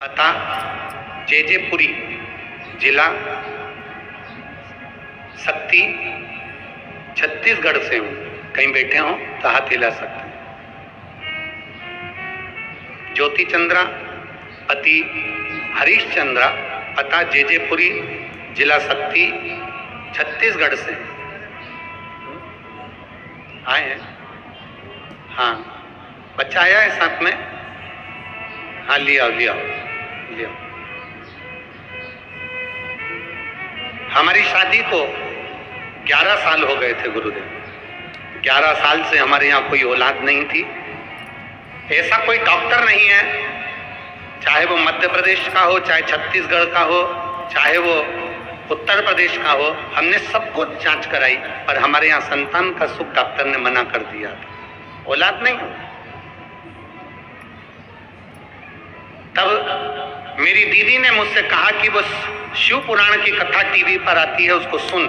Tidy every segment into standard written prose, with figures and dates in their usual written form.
पता जेजेपुरी, जिला शक्ति, छत्तीसगढ़ से हूँ। कहीं बैठे हो तो हाथ हिला सकते हैं। ज्योति चंद्रा पति हरीश चंद्रा, पता जेजेपुरी, जिला शक्ति, छत्तीसगढ़ से आए हैं। हाँ, बच्चा आया है साथ में? हाँ, लिया लिया लिया। हमारी शादी को 11 साल हो गए थे गुरुदेव। 11 साल से हमारे यहाँ कोई औलाद नहीं थी। ऐसा कोई डॉक्टर नहीं है, चाहे वो मध्य प्रदेश का हो, चाहे छत्तीसगढ़ का हो, चाहे वो उत्तर प्रदेश का हो, हमने सब कुछ जांच कराई, पर हमारे यहाँ संतान का सुख डॉक्टर ने मना कर दिया था, औलाद नहीं। तब मेरी दीदी ने मुझसे कहा कि वो शिव पुराण की कथा टीवी पर आती है, उसको सुन।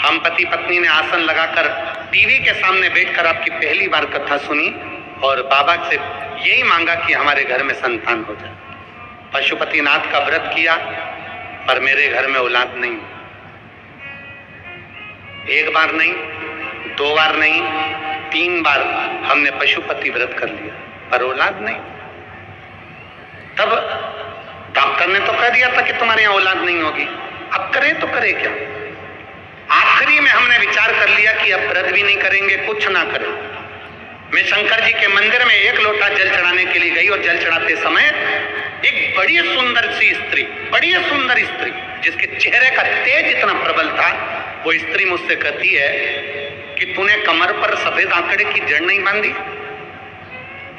हम पति पत्नी ने आसन लगाकर टीवी के सामने बैठकर आपकी पहली बार कथा सुनी और बाबा से यही मांगा कि हमारे घर में संतान हो जाए। पशुपतिनाथ का व्रत किया, पर मेरे घर में औलाद नहीं। एक बार नहीं, 2 बार नहीं, 3 बार हमने पशुपति व्रत कर लिया, पर औलाद नहीं। तब डॉक्टर ने तो कह दिया था कि तुम्हारे यहाँ औलाद नहीं होगी, अब करें तो करें क्या। आखिरी में हमने विचार कर लिया कि अब व्रत भी नहीं करेंगे, कुछ ना करें। मैं शंकर जी के मंदिर में 1 लोटा जल चढ़ाने के लिए गई और जल चढ़ाते समय एक बड़ी सुंदर सी स्त्री, बड़ी सुंदर स्त्री, जिसके चेहरे का तेज इतना प्रबल था, वो स्त्री मुझसे कहती है कि तूने कमर पर सफेद आंकड़े की जड़ नहीं बांधी?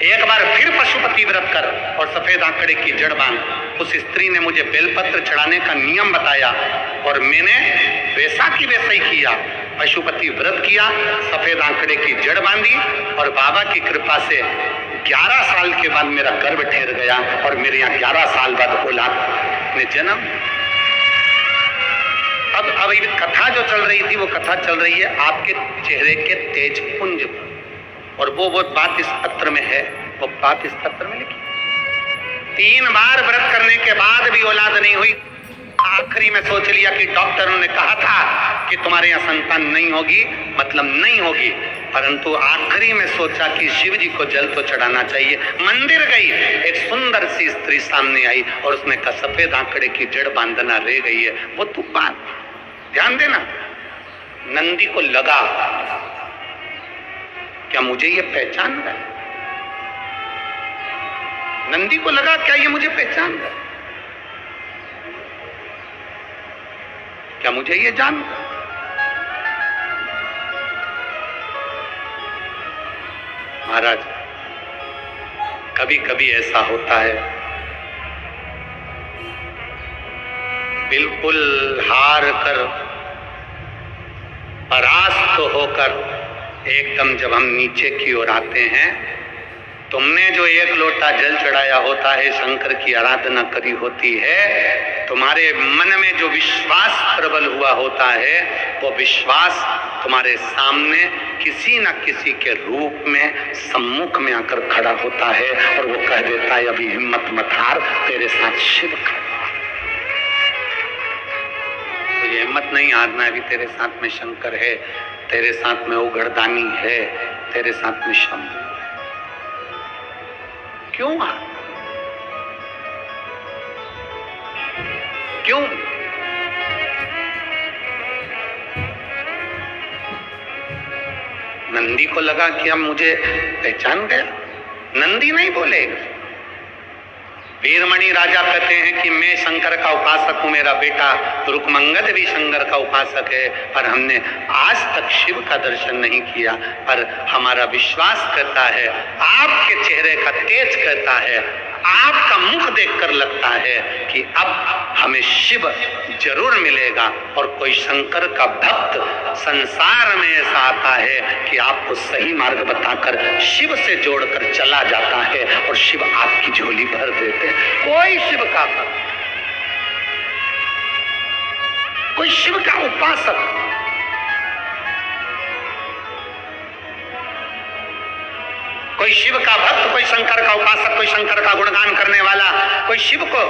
एक बार फिर पशुपति व्रत कर और सफेद आंकड़े की जड़ बांध। उस स्त्री ने मुझे बेलपत्र चढ़ाने का नियम बताया और मैंने वैसा की वैसा ही किया। पशुपति व्रत किया, सफेद आंकड़े की जड़ बांधी और बाबा की कृपा से 11 साल के बाद मेरा गर्भ ठहर गया और मेरे यहाँ 11 साल बाद औलाद ने जन्म। अब ये कथा जो चल रही थी, वो कथा चल रही है आपके चेहरे के तेज पुंज पर, और वो बात इस पत्र में है, वो बात इस पत्र में लिखी। 3 बार व्रत करने के बाद भी औलाद नहीं हुई। आखिरी में सोच लिया कि डॉक्टरों ने कहा था कि तुम्हारे यहाँ संतान नहीं होगी, मतलब नहीं होगी, परंतु आखिरी में सोचा कि शिव जी को जल तो चढ़ाना चाहिए। मंदिर गई, एक सुंदर सी स्त्री सामने आई और उसने कहा सफेद आंकड़े की जड़ बांधना रह गई है, वो तू बांध। ध्यान देना, नंदी को लगा क्या मुझे ये पहचान रहा है? नंदी को लगा क्या ये मुझे पहचान रहा है? क्या मुझे ये जान रहा है? महाराज, कभी कभी ऐसा होता है, बिल्कुल हार कर, परास्त होकर एकदम जब हम नीचे की ओर आते हैं, तुमने जो 1 लोटा जल चढ़ाया होता है, शंकर की आराधना करी होती है, तुम्हारे मन में जो विश्वास प्रबल हुआ होता है, वो विश्वास तुम्हारे सामने किसी न किसी के रूप में सम्मुख में आकर खड़ा होता है और वो कह देता है अभी हिम्मत मत हार, तेरे साथ शिव खड़ा। तो ये हिम्मत नहीं हारना, अभी तेरे साथ में शंकर है, तेरे साथ में उघड़दानी है, तेरे साथ में शंभु। क्यों क्यों? नंदी को लगा कि अब मुझे पहचान गया। नंदी नहीं बोलेगा। वीरमणि राजा कहते हैं कि मैं शंकर का उपासक हूं, मेरा बेटा रुकमंगद भी शंकर का उपासक है, पर हमने आज तक शिव का दर्शन नहीं किया। पर हमारा विश्वास कहता है, आपके चेहरे का तेज कहता है, आपका मुख देखकर लगता है कि अब हमें शिव जरूर मिलेगा। और कोई शंकर का भक्त संसार में ऐसा आता है कि आपको सही मार्ग बताकर शिव से जोड़कर चला जाता है और शिव आपकी झोली भर देते हैं। कोई शिव का भक्त, कोई शिव का उपासक, कोई शिव का भक्त, कोई शंकर का उपासक, कोई शंकर का गुणगान करने वाला, कोई शिव को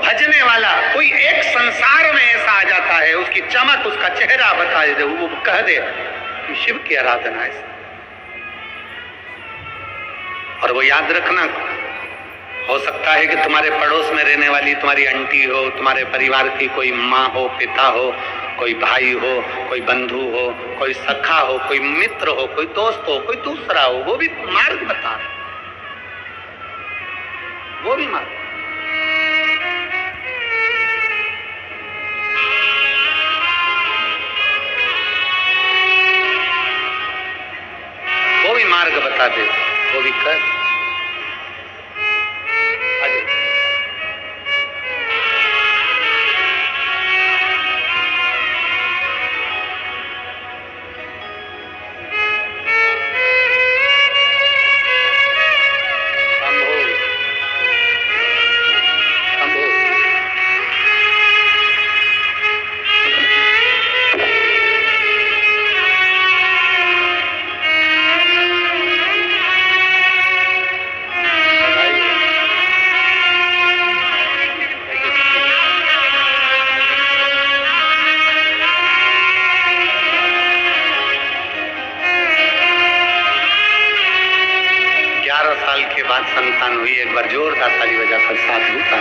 भजने वाला, कोई एक संसार में ऐसा आ जाता है, उसकी चमक, उसका चेहरा बता दे, वो कह दे कि शिव की आराधना है। और वो याद रखना, हो सकता है कि तुम्हारे पड़ोस में रहने वाली तुम्हारी आंटी हो, तुम्हारे परिवार की कोई माँ हो, पिता हो, कोई भाई हो, कोई बंधु हो, कोई सखा हो, कोई मित्र हो, कोई दोस्त हो, कोई दूसरा हो, वो भी मार्ग बता, वो भी मार्ग, वो भी मार्ग बता दे, वो भी कर। संतान हुई, एक बार जोरदार ताली बजाकर साथ लूटा।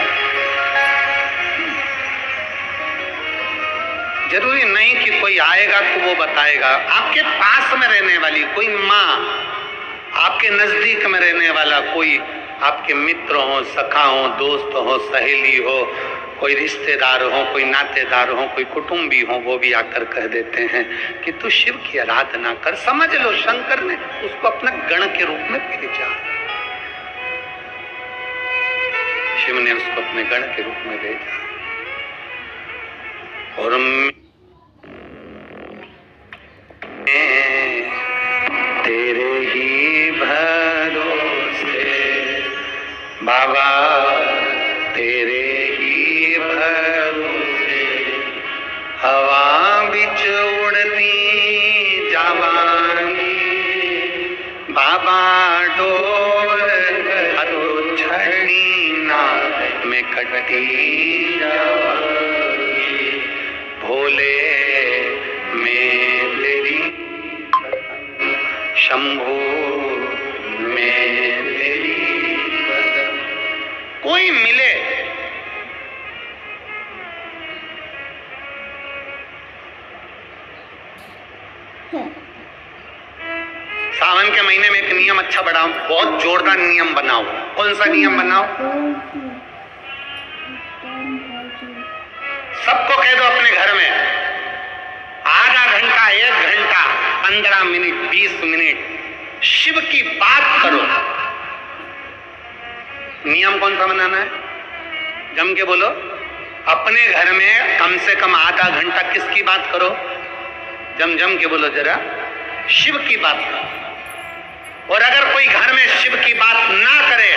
जरूरी नहीं कि कोई आएगा तो वो बताएगा, आपके पास में रहने वाली कोई माँ, आपके नजदीक में रहने वाला कोई, आपके मित्र हो, सखा हो, दोस्त हो, सहेली हो, कोई रिश्तेदार हो, कोई नातेदार हो, कोई कुटुंबी हो, वो भी आकर कह देते हैं कि तू शिव की आराधना कर। समझ लो, शंकर ने उसको अपना गण के रूप में भेजा, शिव ने उसको अपने गण के रूप में भेजा। और तेरे ही भरोसे बाबा, तेरे ही भरोसे हवा बिच उड़ती जवानी बाबा, डोर हरो छड़ी ना में कटती जवानी, भोले में तेरी शंभू में तेरी कोई मिले सावन के महीने में एक नियम अच्छा बढ़ाओ, बहुत जोरदार नियम बनाओ। कौन सा नियम बनाओ? सबको कह दो अपने घर में आधा घंटा, 1 घंटा, 15 मिनट, 20 मिनट शिव की बात करो। नियम कौन सा बनाना है? जम के बोलो। अपने घर में कम से कम आधा घंटा किसकी बात करो? जम के बोलो जरा, शिव की बात करो। और अगर कोई घर में शिव की बात ना करे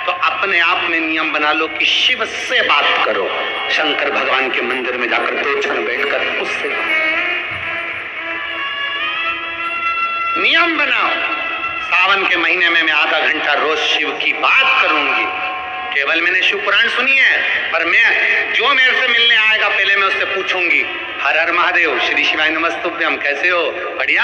तो अपने आप में नियम बना लो कि शिव से बात करो। शंकर भगवान के मंदिर में जाकर 2 क्षण बैठकर उससे नियम बनाओ। सावन के महीने में मैं आधा घंटा रोज शिव की बात करूंगी। केवल मैंने शिव पुराण सुनी है, पर मैं जो मेरे से मिलने आएगा पहले मैं उससे पूछूंगी, हर हर महादेव, श्री शिवाय नमस्तुभ्यम, कैसे हो? बढ़िया,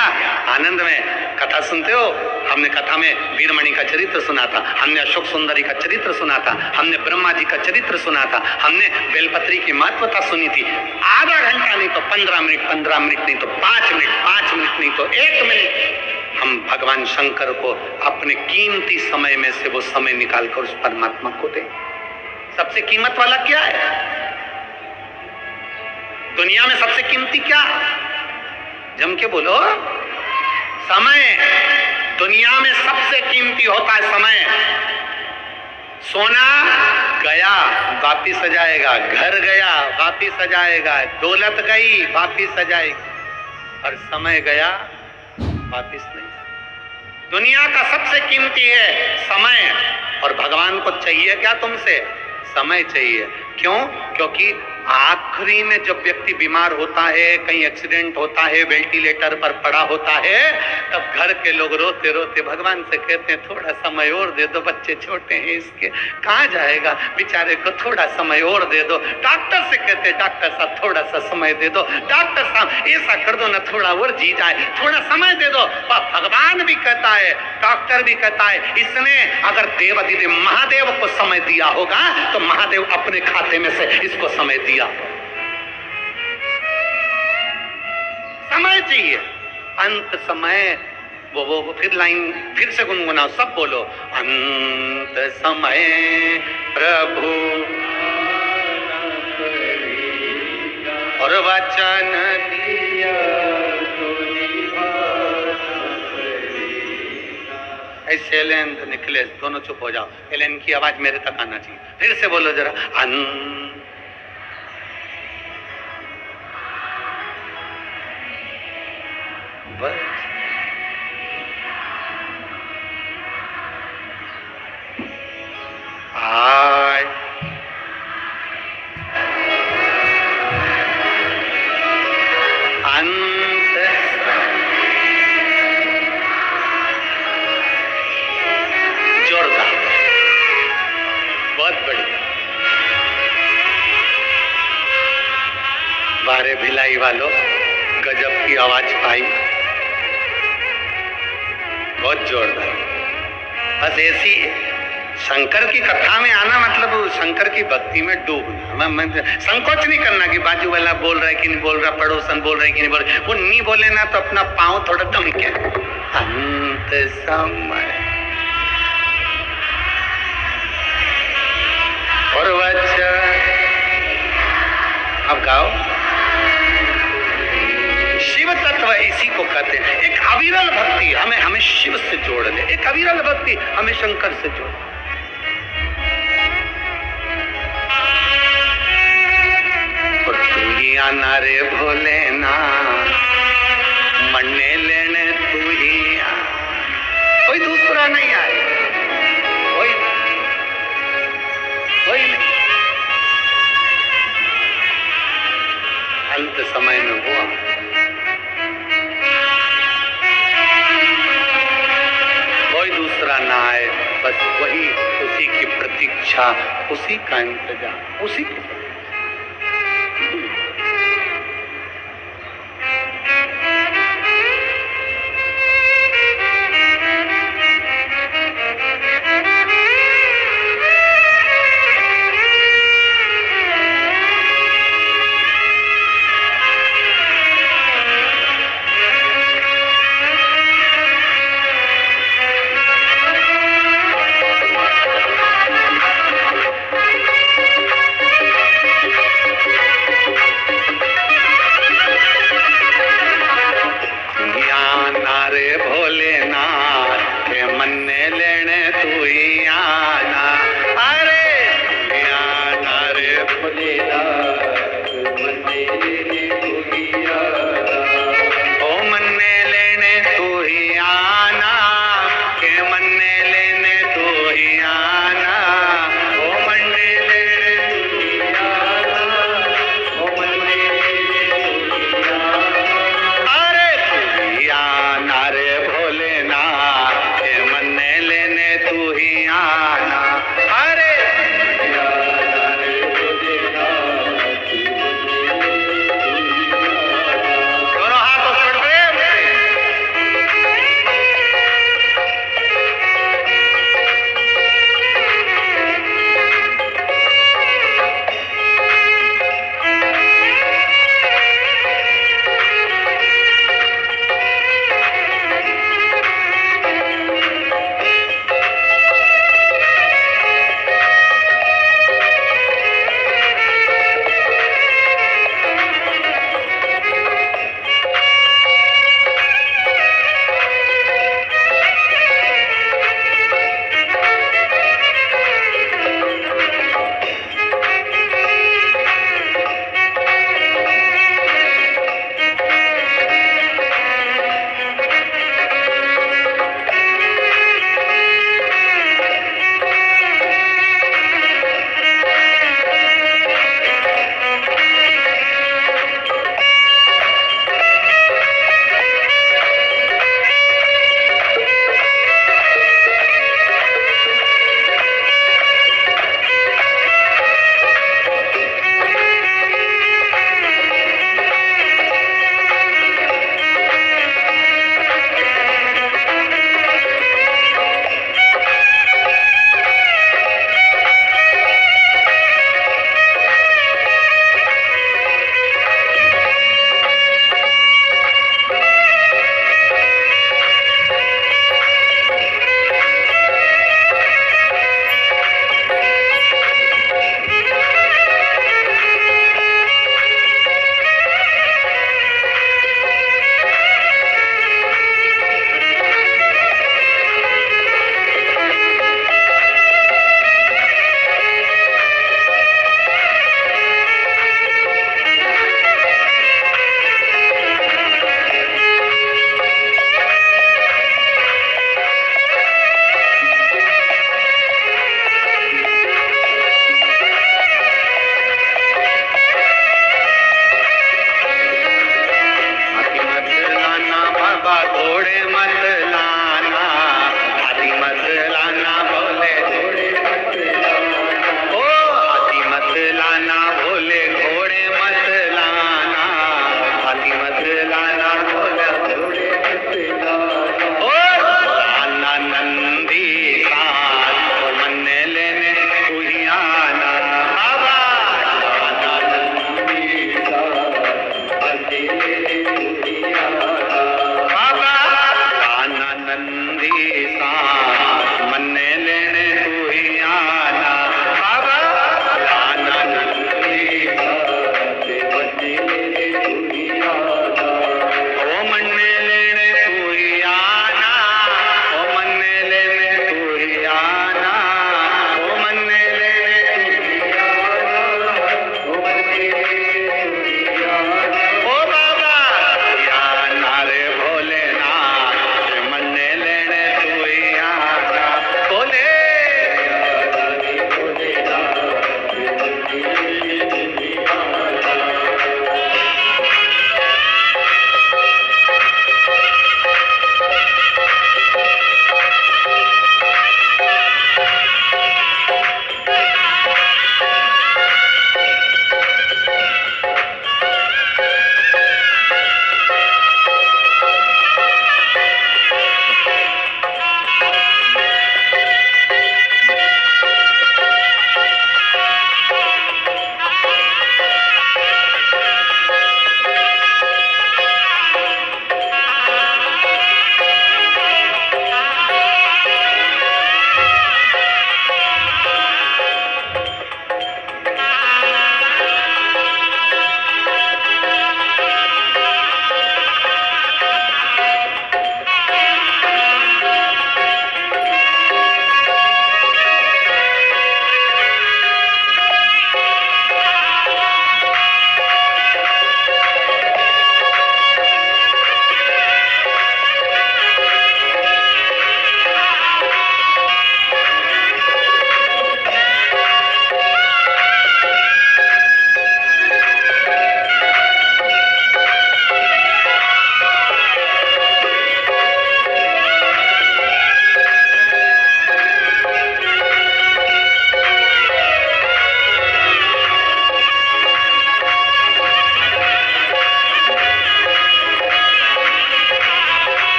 आनंद में। कथा सुनते हो? हमने कथा में वीरमणि का चरित्र सुना था, हमने अशोक सुंदरी का चरित्र सुना था, हमने ब्रह्मा जी का चरित्र सुना था, हमने बेलपत्री की महत्वता सुनी थी। आधा घंटा नहीं तो 15 मिनट, 15 मिनट नहीं तो 5 मिनट, 5 मिनट नहीं तो 1 मिनट हम भगवान शंकर को अपने कीमती समय में से वो समय निकालकर उस परमात्मा को दें। सबसे कीमत वाला क्या है दुनिया में? सबसे कीमती क्या? जम के बोलो, समय। दुनिया में सबसे कीमती होता है समय। सोना गया वापिस आ जाएगा, घर गया वापिस आ जाएगा, दौलत गई वापिस आ जाएगी, और समय गया वापिस नहीं। दुनिया का सबसे कीमती है समय, और भगवान को चाहिए क्या तुमसे? समय चाहिए। क्यों? क्योंकि आखिरी में जब व्यक्ति बीमार होता है, कहीं एक्सीडेंट होता है, वेंटिलेटर पर पड़ा होता है, तब घर के लोग रोते रोते भगवान से कहते हैं थोड़ा समय और दे दो, बच्चे छोटे हैं इसके, कहाँ जाएगा बेचारे को, थोड़ा समय और दे दो। डॉक्टर से कहते डॉक्टर साहब थोड़ा सा समय दे दो, डॉक्टर साहब ऐसा कर दो ना थोड़ा और जी जाए, थोड़ा समय दे दो। भगवान भी कहता है, डॉक्टर भी कहता है, इसने अगर देवाधिदेव महादेव को समय दिया होगा तो महादेव अपने खाते में से इसको समय दिया। समय चाहिए, अंत समय। वो फिर लाइन फिर से गुनगुनाओ, सब बोलो, अंत समय प्रभु और वचन दिया। ऐसे एलेन निकले, दोनों चुप हो जाओ, एलेन की आवाज मेरे तक आना चाहिए। फिर से बोलो जरा, आय अंत जोरदार, बहुत बढ़िया। बारे भिलाई वालों, गजब की आवाज पाई, बहुत जोरदार। बस ऐसी शंकर की कथा में आना मतलब शंकर की भक्ति में डूबना। संकोच नहीं करना कि बाजू वाला बोल रहा है कि नहीं बोल रहा, पड़ोसन बोल रहा है कि नहीं बोल रहा, वो नहीं बोले ना तो अपना पांव थोड़ा दम क्या। अंत समय और वचन, अब गाओ। शिव तत्व इसी को कहते हैं, एक अविरल भक्ति हमें शिव से जोड़ ले, एक अविरल भक्ति हमें शंकर से जोड़। और तू ही आना रे भोले ना, मरने लेने तू ही आ, कोई दूसरा नहीं आए, कोई नहीं। अंत समय में हुआ, कोई दूसरा ना आए, बस वही, उसी की प्रतीक्षा, उसी का इंतजार, उसी की।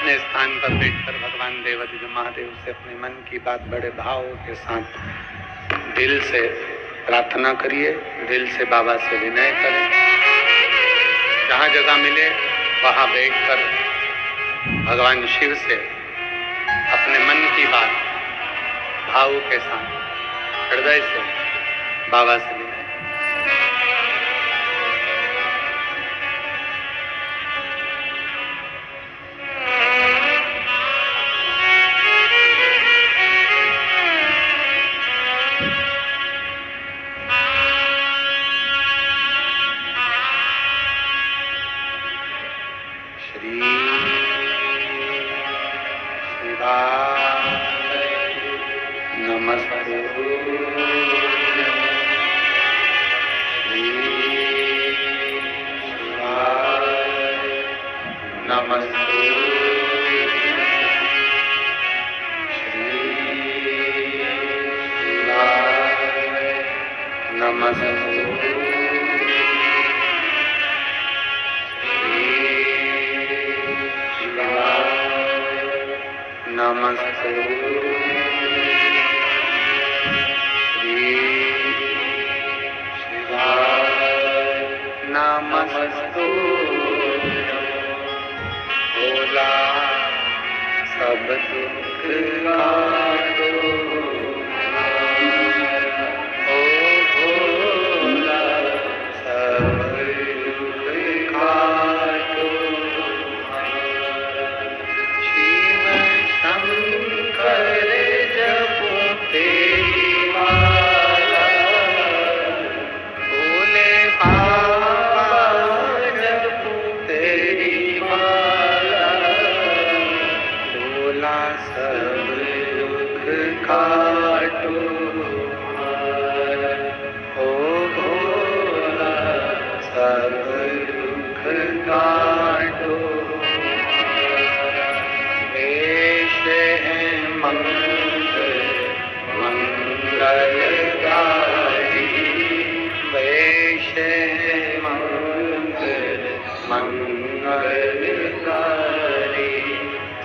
अपने स्थान पर बैठकर भगवान देवाधिदेव महादेव से अपने मन की बात बड़े भाव के साथ दिल से प्रार्थना करिए, दिल से बाबा से विनय करें। जहाँ जगह मिले वहाँ बैठकर भगवान शिव से अपने मन की बात भाव के साथ हृदय से बाबा से विनय।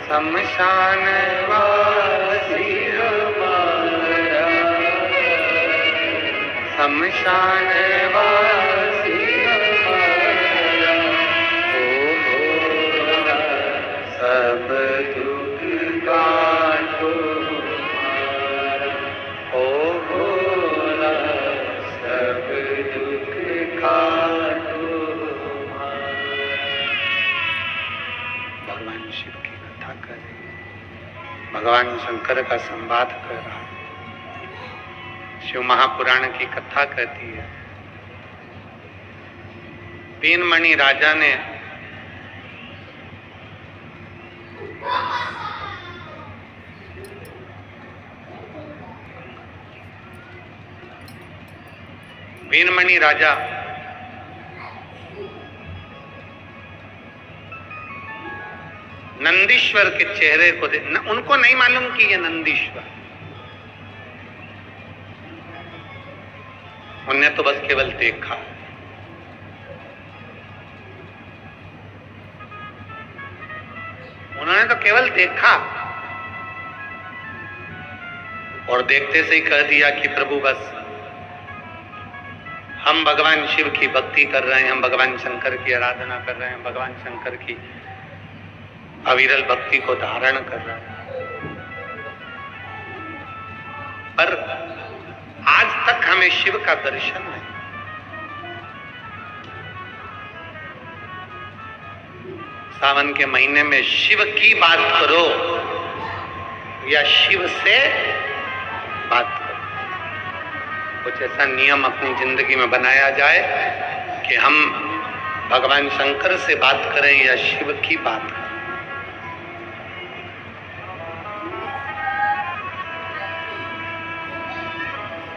शमशान वासी हमारा, शमशान वासी हमारा, ओ भोला सब दुख काटो हमारा, ओ भोला सब दुख काटो हमारा। भगवान शिव की कथा करे, भगवान शंकर का संवाद कर रहा है। शिव महापुराण की कथा कहती है, पीनमणि राजा ने पीनमणि राजा नंदीश्वर के चेहरे को उनको नहीं मालूम कि ये नंदीश्वर, उन्हें तो बस केवल देखा। उन्होंने तो केवल देखा और देखते से ही कह दिया कि प्रभु बस हम भगवान शिव की भक्ति कर रहे हैं, हम भगवान शंकर की आराधना कर रहे हैं, भगवान शंकर की अविरल भक्ति को धारण कर रहे हैं। पर आज तक हमें शिव का दर्शन नहीं। सावन के महीने में शिव की बात करो या शिव से बात करो, कुछ ऐसा नियम अपनी जिंदगी में बनाया जाए कि हम भगवान शंकर से बात करें या शिव की बात करें।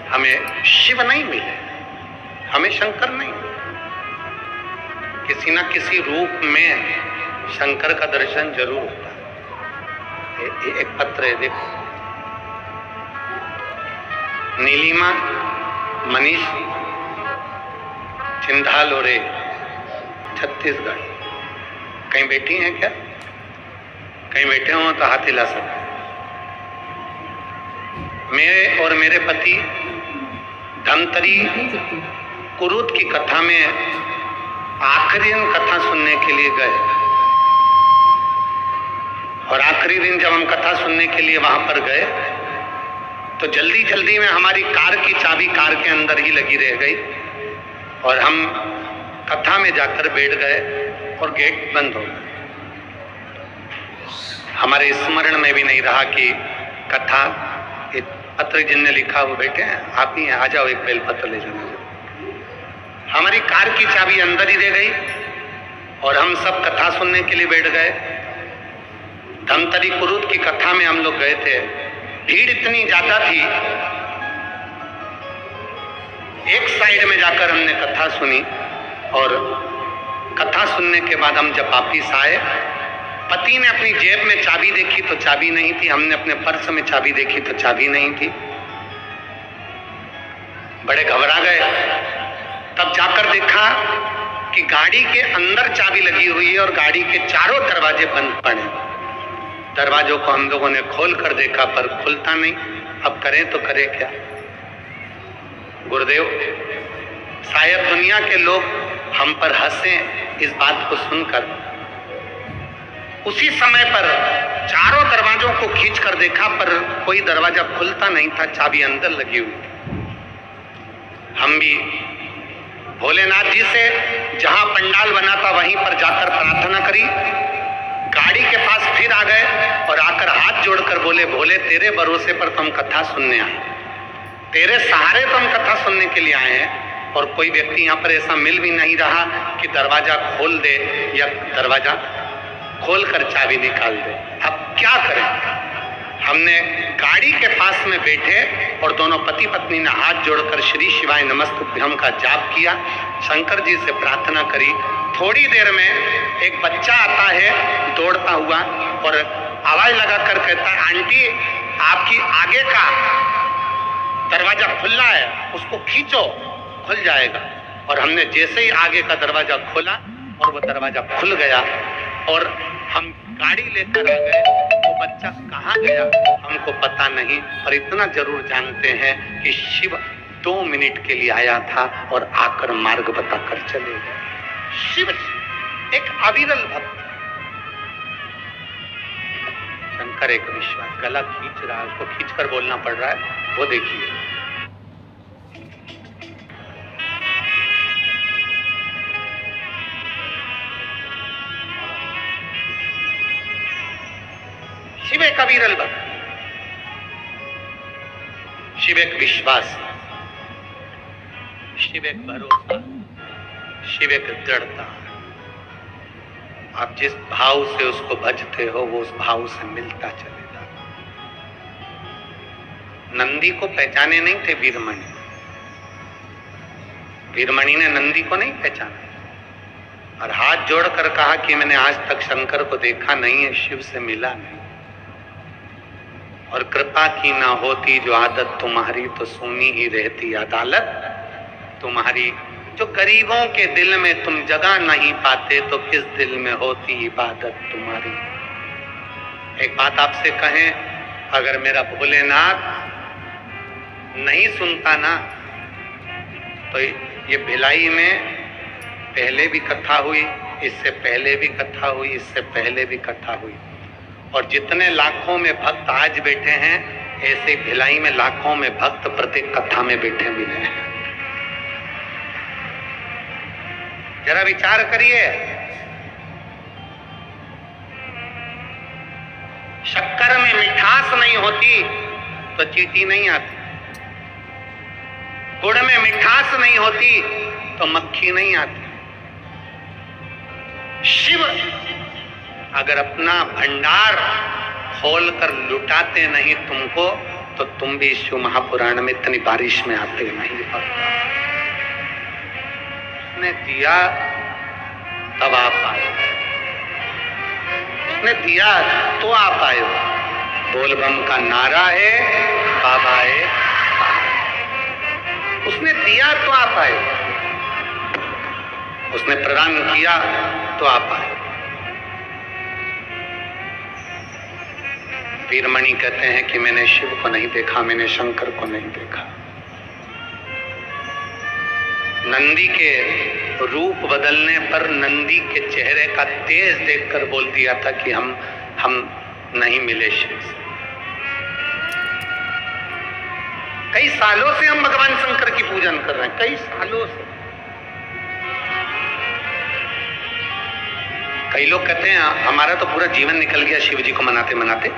हमें शिव नहीं मिले, हमें शंकर नहीं मिले, किसी न किसी रूप में शंकर का दर्शन जरूर होता है। एक पत्र है, देखो, नीलिमा मनीष चिंधालोरे, छत्तीसगढ़। कहीं बैठी हैं क्या? कहीं बैठे हो तो हाथ हिला सकते। मेरे और मेरे पति धमतरी कुरूद की कथा में आखिरी दिन कथा सुनने के लिए गए, और आखिरी दिन जब हम कथा सुनने के लिए वहां पर गए तो जल्दी जल्दी में हमारी कार की चाबी कार के अंदर ही लगी रह गई, और हम कथा में जाकर बैठ गए और गेट बंद हो गए। हमारे स्मरण में भी नहीं रहा कि कथा, एक पत्र जिनने लिखा वो बैठे हैं, आप ही हैं, आ जाओ एक बेलपत्र ले जाना। हमारी कार की चाबी अंदर ही रह गई और हम सब कथा सुनने के लिए बैठ गए। धमतरी कुरूद की कथा में हम लोग गए थे, भीड़ इतनी ज्यादा थी, एक साइड में जाकर हमने कथा सुनी, और कथा सुनने के बाद हम जब वापिस आए, पति ने अपनी जेब में चाबी देखी तो चाबी नहीं थी, हमने अपने पर्स में चाबी देखी तो चाबी नहीं थी। बड़े घबरा गए। तब जाकर देखा कि गाड़ी के अंदर चाबी लगी हुई है और गाड़ी के चारों दरवाजे बंद पड़े। दरवाजों को हम लोगों ने खोल कर देखा पर खुलता नहीं। अब करें तो करें क्या? गुरुदेव, शायद दुनिया के लोग हम पर हंसें इस बात को सुनकर। उसी समय पर चारों दरवाजों को खींच कर देखा पर कोई दरवाजा खुलता नहीं था, चाबी अंदर लगी हुई थी। हम भी भोलेनाथ जी से जहां पंडाल बना था वहीं पर जाकर प्रार्थना करी, गाड़ी के पास फिर आ गए और आकर हाथ जोड़कर बोले, भोले तेरे भरोसे पर तुम कथा सुनने आए, तेरे सहारे तुम कथा सुनने के लिए आए हैं, और कोई व्यक्ति यहाँ पर ऐसा मिल भी नहीं रहा कि दरवाजा खोल दे या दरवाजा खोलकर चाबी निकाल दे। अब क्या करें? हमने गाड़ी के पास में बैठे और दोनों पति पत्नी ने हाथ जोड़कर श्री शिवाय नमस्तुभ्यम का जाप किया, शंकर जी से प्रार्थना करी। थोड़ी देर में एक बच्चा आता है दौड़ता हुआ और आवाज लगाकर कहता है, आंटी आपकी आगे का दरवाजा खुला है, उसको खींचो खुल जाएगा। और हमने जैसे ही आगे का दरवाजा खोला और वो दरवाजा खुल गया और हम गाड़ी लेकर आ गए। वो बच्चा कहाँ गया हमको पता नहीं, पर इतना जरूर जानते हैं कि शिव 2 मिनट के लिए आया था और आकर मार्ग बताकर चले गए। शिव एक अविरल भक्त। शंकर एक विश्वास, गला खींच रहा है, उसको खींचकर बोलना पड़ रहा है, वो देखिए। शिव एक अविरल भक्त, शिव एक विश्वास, शिव एक भरोसा, शिव एक दृढ़ता। आप जिस भाव से उसको भजते हो वो उस भाव से मिलता चलेगा। नंदी को पहचाने नहीं थे वीरमणि, वीरमणि ने नंदी को नहीं पहचाना और हाथ जोड़कर कहा कि मैंने आज तक शंकर को देखा नहीं है, शिव से मिला नहीं, और कृपा की ना होती जो आदत तुम्हारी तो सुनी ही रहती अदालत तुम्हारी। जो गरीबों के दिल में तुम जगह नहीं पाते तो किस दिल में होती इबादत तुम्हारी। एक बात आपसे कहें, अगर मेरा भोलेनाथ नहीं सुनता ना तो ये भिलाई में पहले भी कथा हुई, इससे पहले भी कथा हुई, इससे पहले भी कथा हुई, और जितने लाखों में भक्त आज बैठे हैं ऐसे भिलाई में लाखों में भक्त प्रत्येक कथा में बैठे मिले हैं। जरा विचार करिए, शक्कर में मिठास नहीं होती तो चींटी नहीं आती, गुड़ में मिठास नहीं होती तो मक्खी नहीं आती। शिव अगर अपना भंडार खोलकर लुटाते नहीं तुमको तो तुम भी शिव महापुराण में इतनी बारिश में आते नहीं। उसने दिया तब आप आए, उसने दिया तो आप आए। बोलबम का नारा है, बाबा है, उसने दिया तो आप आए, उसने प्रदान किया तो आप आए। वीरमणि कहते हैं कि मैंने शिव को नहीं देखा, मैंने शंकर को नहीं देखा। नंदी के रूप बदलने पर नंदी के चेहरे का तेज देखकर बोल दिया था कि हम नहीं मिले शिव से। कई सालों से हम भगवान शंकर की पूजन कर रहे हैं, कई सालों से। कई लोग कहते हैं हमारा तो पूरा जीवन निकल गया शिव जी को मनाते मनाते।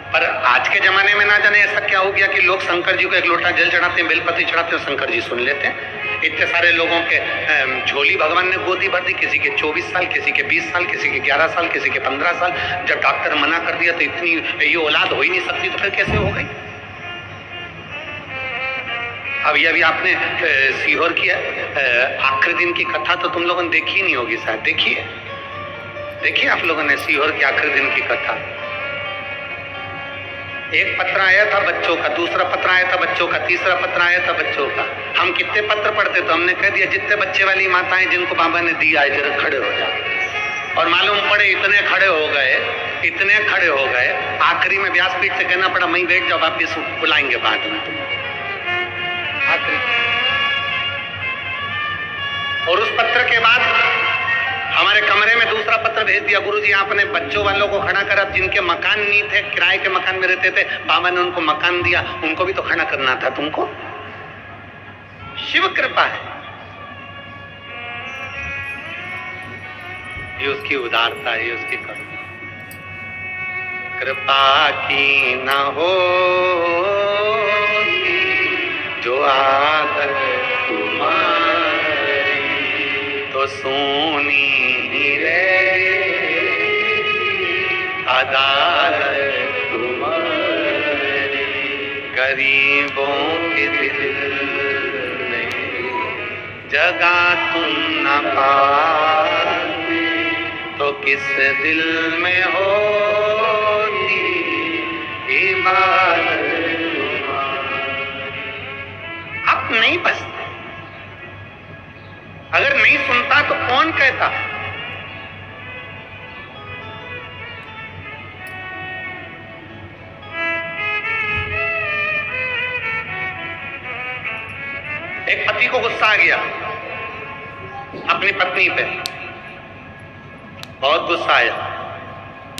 पर आज के जमाने में ना जाने ऐसा क्या हो गया कि लोग शंकर जी को एक लोटा जल चढ़ाते हैं, बेलपत्री चढ़ाते हैं, शंकर जी सुन लेते हैं। इतने सारे लोगों के झोली भगवान ने गोदी भर दी, किसी के 24 साल, किसी के 20 साल, किसी के 11 साल, किसी के 15 साल। जब डॉक्टर मना कर दिया तो इतनी ये औलाद हो ही नहीं सकती, तो फिर कैसे हो गई? अभी आपने सीहोर की आखिरी दिन की कथा तो तुम लोगों ने देखी नहीं होगी शायद। देखिए आप लोगों ने सीहोर की आखिरी दिन की कथा। एक पत्र आया था बच्चों का, दूसरा पत्र आया था बच्चों का, तीसरा पत्र आया था बच्चों का। हम कितने पत्र पढ़ते तो हमने कह दिया जितने बच्चे वाली माताएं जिनको बाबा ने दिया है जरा खड़े हो जाओ। और मालूम पड़े इतने खड़े हो गए, आखिरी में व्यासपीठ से कहना पड़ा मैं बैठ जाओ, वापिस बुलाएंगे बाद में तुम। और उस पत्र के बाद हमारे कमरे में दूसरा पत्र भेज दिया, गुरुजी आपने बच्चों वालों को खड़ा करा, जिनके मकान नहीं थे, किराए के मकान में रहते थे, बाबा ने उनको मकान दिया, उनको भी तो खड़ा करना था तुमको। शिव कृपा है, ये उसकी उदारता है, ये उसकी करुणा। कृपा की न हो जो आदर तुम्हारी तो सोनी ही रहे, अदालत तुम्हारी गरीबों के दिल में जगह तुम न पाते तो किस दिल में होती इबादत नहीं बसते। अगर नहीं सुनता तो कौन कहता? एक पति को गुस्सा आ गया अपनी पत्नी पे, बहुत गुस्सा आया।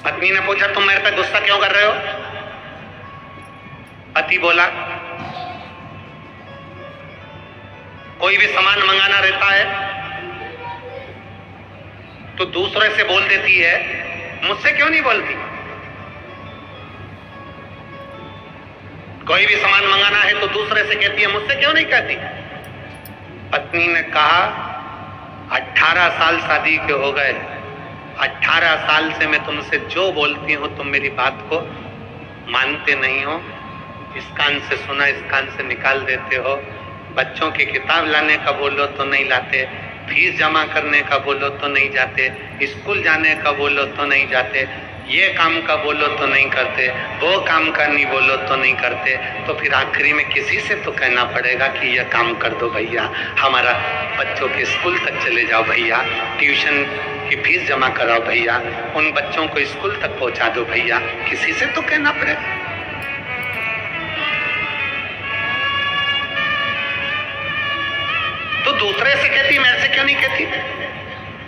पत्नी ने पूछा तुम मेरे पे गुस्सा क्यों कर रहे हो? पति बोला कोई भी सामान मंगाना रहता है तो दूसरे से बोल देती है, मुझसे क्यों नहीं बोलती? कोई भी सामान मंगाना है तो दूसरे से कहती है, मुझसे क्यों नहीं कहती? पत्नी ने कहा 18 साल शादी के हो गए, 18 साल से मैं तुमसे जो बोलती हूं तुम मेरी बात को मानते नहीं हो। इस कान से सुना इस कान से निकाल देते हो। बच्चों की किताब लाने का बोलो तो नहीं लाते, फीस जमा करने का बोलो तो नहीं जाते, स्कूल जाने का बोलो तो नहीं जाते, ये काम का बोलो तो नहीं करते, वो काम का नहीं बोलो तो नहीं करते। तो फिर आखिरी में किसी से तो कहना पड़ेगा कि यह काम कर दो भैया, हमारा बच्चों के स्कूल तक चले जाओ भैया, ट्यूशन की फीस जमा कराओ भैया, उन बच्चों को स्कूल तक पहुंचा दो भैया, किसी से तो कहना पड़ेगा। तो दूसरे से कहती, मेरे से क्यों नहीं कहती?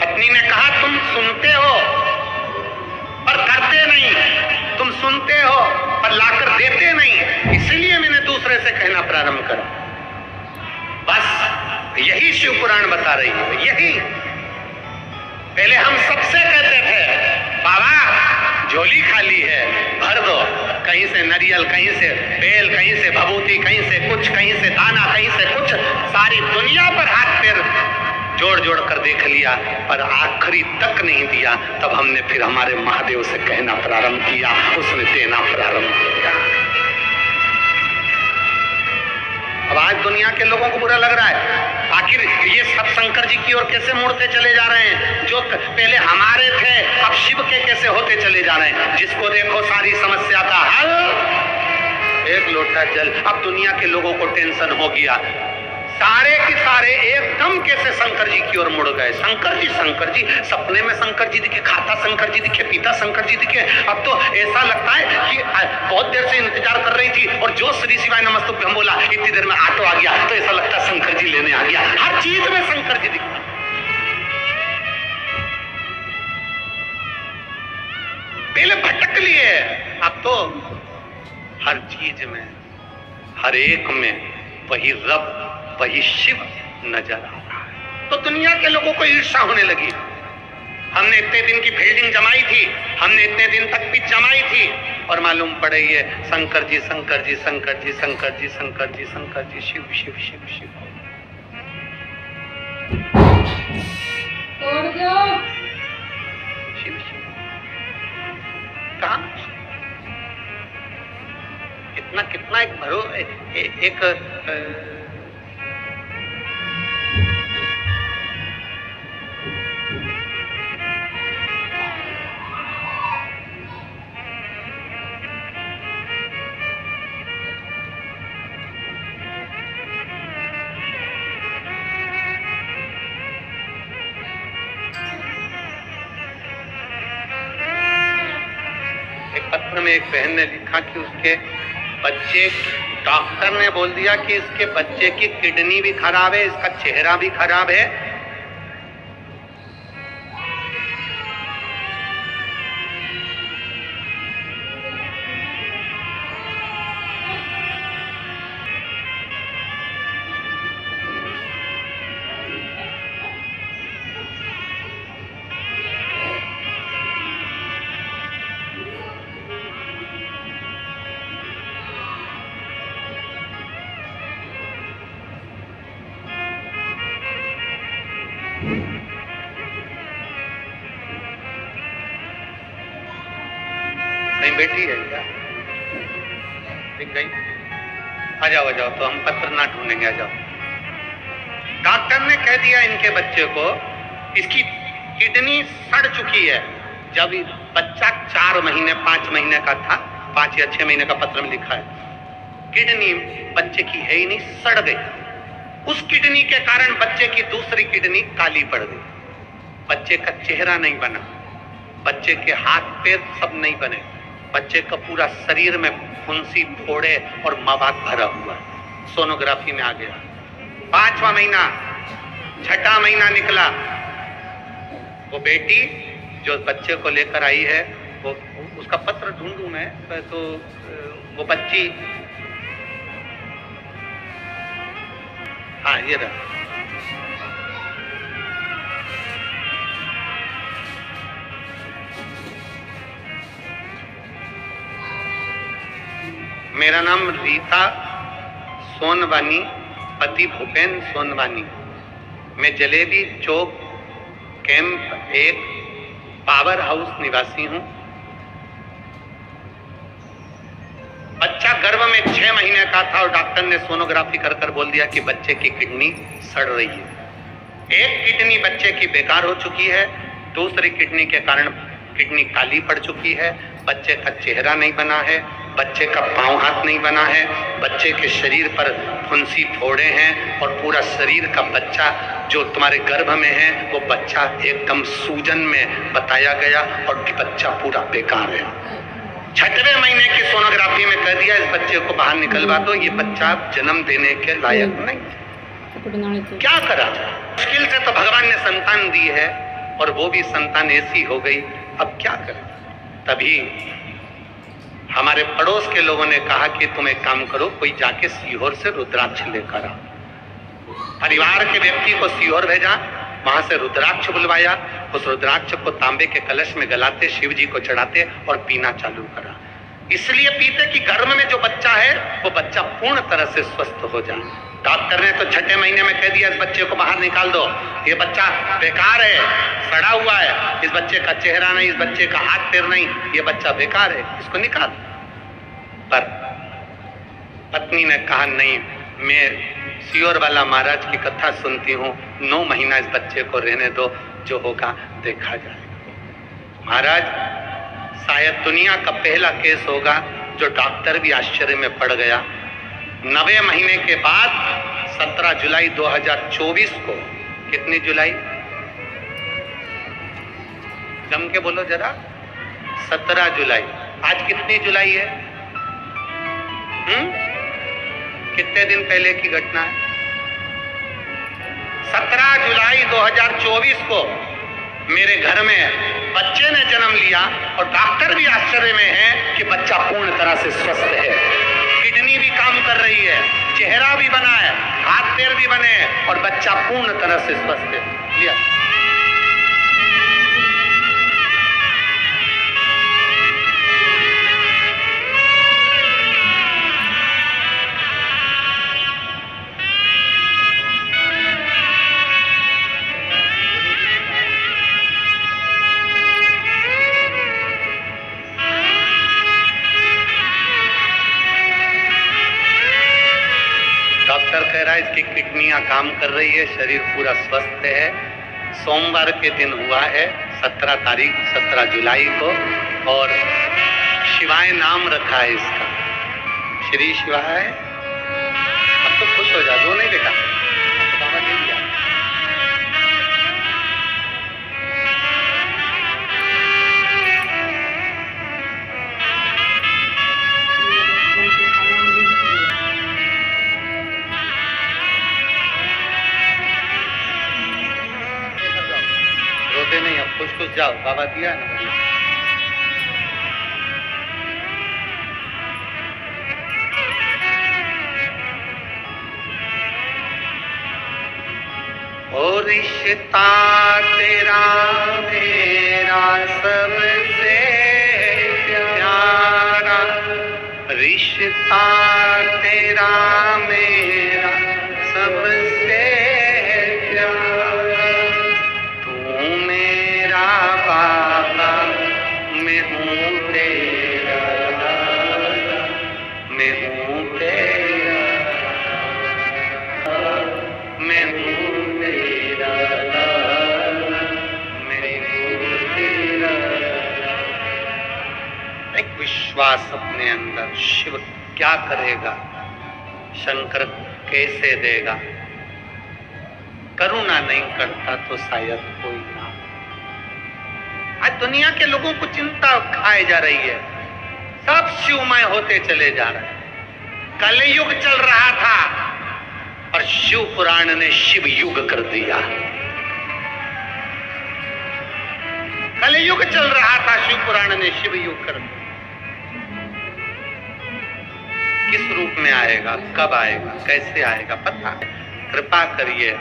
पत्नी ने कहा तुम सुनते हो पर करते नहीं, तुम सुनते हो पर लाकर देते नहीं, इसलिए मैंने दूसरे से कहना प्रारंभ करा। बस यही शिव पुराण बता रही है। यही पहले हम सबसे कहते थे बाबा झोली खाली है भर दो, कहीं से नारियल, कहीं से बेल, कहीं से भभूति, कहीं से कुछ, कहीं से दाना, कहीं से कुछ, सारी दुनिया पर हाथ पैर जोड़ जोड़ कर देख लिया पर आखिरी तक नहीं दिया। तब हमने फिर हमारे महादेव से कहना प्रारंभ किया, उसने देना प्रारंभ किया। अब आज दुनिया के लोगों को बुरा लग रहा है, आखिर ये सब शंकर जी की ओर कैसे मुड़ते चले जा रहे हैं? जो पहले हमारे थे अब शिव के कैसे होते चले जा रहे हैं? जिसको देखो सारी समस्या का हल एक लोटा जल। अब दुनिया के लोगों को टेंशन हो गया, सारे के सारे एकदम कैसे शंकर जी की ओर मुड़ गए। शंकर जी सपने में शंकर जी दिखे, खाता शंकर जी दिखे, पीता शंकर जी दिखे। अब तो ऐसा लगता है कि बहुत देर से इंतजार कर रही थी और जो श्री शिवाय नमस्तुभ्यं हम बोला इतनी देर में ऑटो आ गया, तो ऐसा लगता है शंकर जी लेने आ गया। हर चीज में शंकर जी दिखता। पहले भटक लिए, अब तो हर चीज में, हर एक में वही रब, वही शिव नजर आ रहा है। तो दुनिया के लोगों को ईर्ष्या होने लगी। हमने इतने दिन की फील्डिंग जमाई थी, हमने इतने दिन तक पिच जमाई थी, और मालूम पड़े ये शंकर जी शंकर जी शंकर जी शंकर जी शंकर जी शंकर जी शिव शिव शिव शिव। तोड़ दो। शिव शिव कहाँ? कितना कितना एक भरो एक पत्र में एक बहन ने लिखा कि उसके बच्चे, डॉक्टर ने बोल दिया कि इसके बच्चे की किडनी भी खराब है, इसका चेहरा भी खराब है। कहीं बैठी है क्या? दिख गई? आ जाओ तो हम पत्र ना ढूंढेंगे, आ जाओ। डॉक्टर ने कह दिया इनके बच्चे को इसकी किडनी सड़ चुकी है। जब बच्चा 4 महीने 5 महीने का था, 5 या 6 महीने का पत्र में लिखा है, किडनी बच्चे की है ही नहीं, सड़ गई। उस किडनी के कारण बच्चे की दूसरी किडनी काली पड़ गई। बच्चे का चेहरा नहीं बना, बच्चे के हाथ पैर सब नहीं बने, बच्चे का पूरा शरीर में फुंसी, फोड़े और मवाद भरा हुआ है। सोनोग्राफी में आ गया। 5वां महीना, 6ठा महीना निकला। वो बेटी जो बच्चे को लेकर आई है, वो उसका पत्र ढूंढूं मैं तो वो बच्ची, हाँ ये रहा। मेरा नाम रीता सोनवानी, पति भूपेन सोनवानी। मैं जलेबी चौक कैंप 1 पावर हाउस निवासी हूं। बच्चा गर्भ में 6 महीने का था और डॉक्टर ने सोनोग्राफी कर बोल दिया कि बच्चे की किडनी सड़ रही है। एक किडनी बच्चे की बेकार हो चुकी है, दूसरी किडनी के कारण किडनी काली पड़ चुकी है, बच्चे का चेहरा नहीं बना है, बच्चे का पांव हाथ नहीं बना है, बच्चे के शरीर पर फुंसी फोड़े हैं और पूरा शरीर का बच्चा जो तुम्हारे गर्भ में है वो बच्चा एकदम सूजन में बताया गया और बच्चा पूरा बेकार है। 6वें महीने की सोनोग्राफी में कह दिया इस बच्चे को बाहर निकलवा दो, ये बच्चा जन्म देने के लायक नहीं। क्या करा जाए? मुश्किल से तो भगवान ने संतान दी है और वो भी संतान ऐसी हो गई, अब क्या करें? तभी हमारे पड़ोस के लोगों ने कहा कि तुम एक काम करो, कोई जाके सीहोर से रुद्राक्ष लेकर आओ। परिवार के व्यक्ति को सीहोर भेजा, वहां से रुद्राक्ष बुलवाया। उस रुद्राक्ष को तांबे के कलश में गलाते, शिव जी को चढ़ाते और पीना चालू करा। इसलिए पीते कि गर्भ में जो बच्चा है वो बच्चा पूर्ण तरह से स्वस्थ हो जाए। डॉक्टर ने तो 6ठे महीने में कह दिया इस बच्चे को बाहर निकाल दो, ये बच्चा बेकार है, सड़ा हुआ है, इस बच्चे का चेहरा नहीं, इस बच्चे का हाथ पैर नहीं, ये बच्चा बेकार है, इसको निकाल। पर पत्नी ने कहा नहीं, मैं सीहोर वाला महाराज की कथा सुनती हूँ, 9 महीना इस बच्चे को रहने दो, जो होगा देखा जाएगा। महाराज शायद दुनिया का पहला केस होगा जो डॉक्टर भी आश्चर्य में पड़ गया। 9वें महीने के बाद 17 जुलाई 2024 को, कितनी जुलाई, जम के बोलो जरा, 17 जुलाई। आज कितनी जुलाई है? कितने दिन पहले की घटना है? 17 जुलाई 2024 को मेरे घर में बच्चे ने जन्म लिया और डॉक्टर भी आश्चर्य में है कि बच्चा पूर्ण तरह से स्वस्थ है, किडनी भी काम कर रही है, चेहरा भी बना है, हाथ पैर भी बने हैं और बच्चा पूर्ण तरह से स्वस्थ है। लिया डॉक्टर कह रहा है इसकी किडनियां काम कर रही है, शरीर पूरा स्वस्थ है। सोमवार के दिन हुआ है 17 जुलाई को और शिवाय नाम रखा है इसका, श्री शिवाय। अब तो खुश हो जा, जो नहीं देखा बाबा दे दिया। रोते नहीं, अब खुश खुश जाओ, बाबा दिया ना। ओ रिश्ता तेरा मेरा सबसे प्यारा, रिश्ता तेरा मेरा सबसे प्यारा, तू मेरा बाबा मैं हूँ तेरा दादा, मैं हूँ तेरा, मैं हूँ तेरा दादा, मैं हूँ तेरा। एक विश्वास अपने अंदर, शिव क्या करेगा, शंकर कैसे देगा, करुणा नहीं करता तो शायद कोई ना। आज दुनिया के लोगों को चिंता खाए जा रही है, सब शिवमय होते चले जा रहे हैं। कलयुग चल रहा था और शिव पुराण ने शिव युग कर दिया। कलयुग चल रहा था, शिव पुराण ने शिव युग कर दिया। किस रूप में आएगा, कब आएगा, कैसे आएगा पता है? कृपा करिए।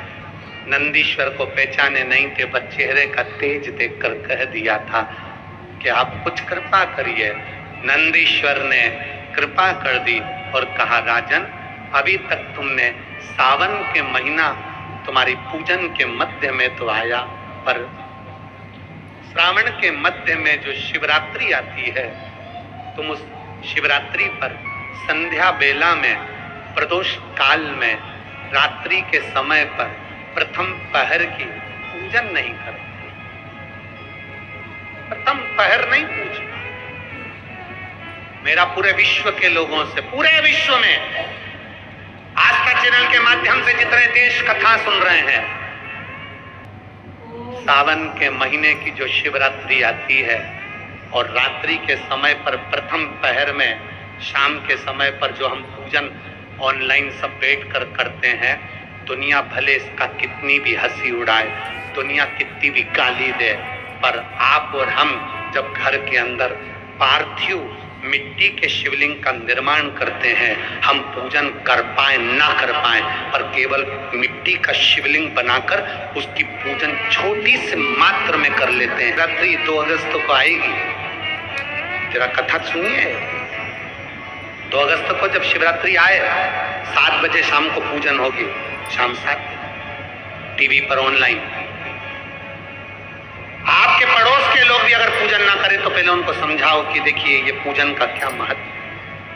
नंदीश्वर को पहचाने नहीं थे पर चेहरे का तेज देखकर कह दिया था कि आप कुछ कृपा करिए। नंदीश्वर ने कृपा कर दी और कहा राजन अभी तक तुमने सावन के महीना तुम्हारी पूजन के मध्य में तो आया, पर श्रावण के मध्य में जो शिवरात्रि आती है तुम उस शिवरात्रि पर संध्या बेला में, प्रदोष काल में, रात्रि के समय पर प्रथम पहर की पूजन नहीं करते। प्रथम पहर नहीं पूजना। मेरा पूरे विश्व के लोगों से, पूरे विश्व में आस्था चैनल के माध्यम से जितने देश कथा सुन रहे हैं, सावन के महीने की जो शिवरात्रि आती है और रात्रि के समय पर प्रथम पहर में, शाम के समय पर जो हम पूजन ऑनलाइन सब बैठ कर करते हैं, दुनिया भले इसका कितनी भी हंसी उड़ाए, दुनिया कितनी भी गाली दे, पर आप और हम जब घर के अंदर पार्थिव मिट्टी के शिवलिंग का निर्माण करते हैं, हम पूजन कर पाए ना कर पाए, पर केवल मिट्टी का शिवलिंग बनाकर उसकी पूजन छोटी सी मात्र में कर लेते हैं। रात्रि 2 अगस्त को आएगी, जरा कथा सुनिए। 2 अगस्त को जब शिवरात्रि आए, 7 बजे शाम को पूजन होगी, शाम 7 टीवी पर ऑनलाइन। आपके पड़ोस के लोग भी अगर पूजन ना करें तो पहले उनको समझाओ कि देखिए ये पूजन का क्या महत्व,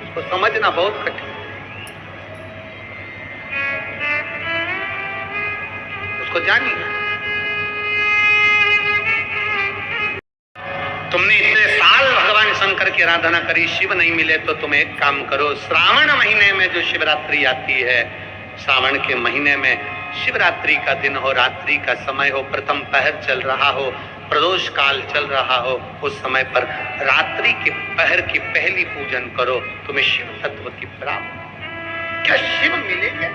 उसको समझना बहुत कठिन, उसको जानिए। तुमने इतने साल भगवान शंकर की आराधना करी, शिव नहीं मिले तो तुम एक काम करो, श्रावण महीने में जो शिवरात्रि आती है, सावन के महीने में शिवरात्रि का दिन हो, रात्रि का समय हो, प्रथम पहर चल रहा हो, प्रदोष काल चल रहा हो, उस समय पर रात्रि के पहर की पहली पूजन करो, तुम्हें शिव तत्व की प्राप्ति। क्या शिव मिलेंगे?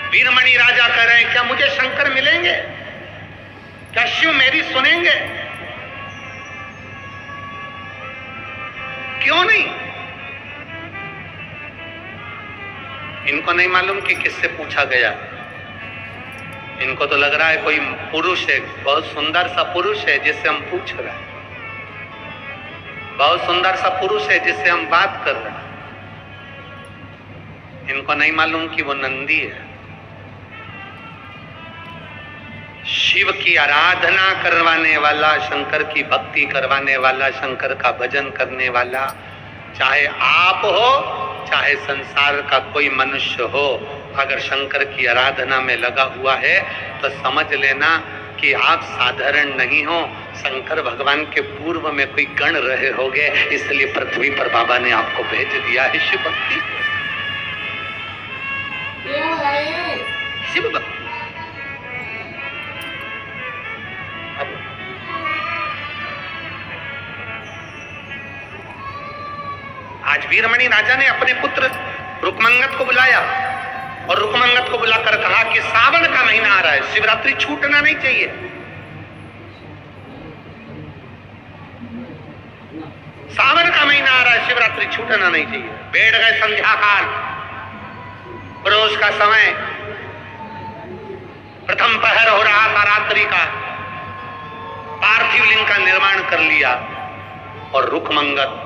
वीरमणि राजा कह रहे हैं, क्या मुझे शंकर मिलेंगे? क्या शिव मेरी सुनेंगे? क्यों नहीं? इनको नहीं मालूम कि किससे पूछा गया। इनको तो लग रहा है कोई पुरुष है, बहुत सुंदर सा पुरुष है जिससे हम पूछ रहे हैं, बहुत सुंदर सा पुरुष है जिससे हम बात कर रहे हैं। इनको नहीं मालूम कि वो नंदी है। शिव की आराधना करवाने वाला, शंकर की भक्ति करवाने वाला, शंकर का भजन करने वाला, चाहे आप हो चाहे संसार का कोई मनुष्य हो, अगर शंकर की आराधना में लगा हुआ है तो समझ लेना कि आप साधारण नहीं हो। शंकर भगवान के पूर्व में कोई गण रहे होंगे, इसलिए पृथ्वी पर बाबा ने आपको भेज दिया है शिव भक्ति। शिव भक्ति आज वीरमणि राजा ने अपने पुत्र रुकमंगत को बुलाया और रुकमंगत को बुलाकर कहा कि सावन का महीना आ रहा है, शिवरात्रि छूटना नहीं चाहिए। सावन का महीना आ रहा है, शिवरात्रि छूटना नहीं चाहिए। बैठ गए संध्या काल, प्रदोष का समय, प्रथम पहर हो रहा था रात्रि का। पार्थिव लिंग का निर्माण कर लिया और रुकमंगत